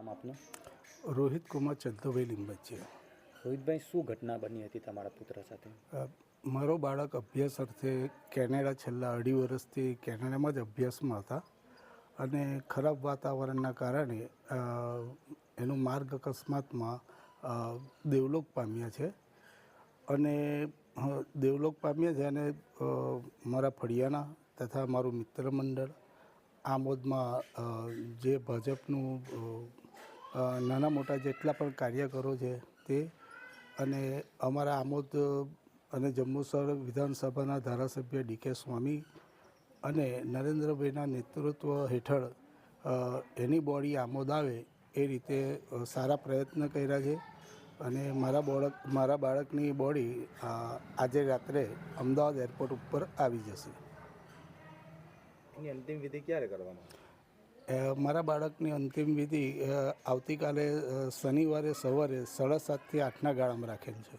આમ આપનું? રોહિત કુમાર ચંદુભાઈ લીંબચિયા. રોહિતભાઈ, શું ઘટના બની હતી તમારા પુત્ર સાથે? મારો બાળક અભ્યાસ અર્થે કેનેડા છેલ્લા 2.5 વર્ષથી કેનેડામાં જ અભ્યાસમાં હતા અને ખરાબ વાતાવરણના કારણે એનું માર્ગ અકસ્માતમાં દેવલોક પામ્યા છે અને દેવલોક પામ્યા છે અને મારા ફળિયાના તથા મારું મિત્ર મંડળ આમોદમાં જે ભાજપનું નાના મોટા જેટલા પણ કાર્યકરો છે તે અને અમારા આમોદ અને જંબુસર વિધાનસભાના ધારાસભ્ય ડી.કે. સ્વામી અને નરેન્દ્રભાઈના નેતૃત્વ હેઠળ એની બોડી આમોદ આવે એ રીતે સારા પ્રયત્ન કર્યા છે અને મારા બાળકની બોડી આજે રાત્રે અમદાવાદ એરપોર્ટ ઉપર આવી જશે. એની અંતિમ વિધિ ક્યારે કરવામાં આવશે? મારા બાળકની અંતિમ વિધિ આવતીકાલે શનિવારે સવારે 7:30 થી 8ના ગાળામાં રાખેલ છે.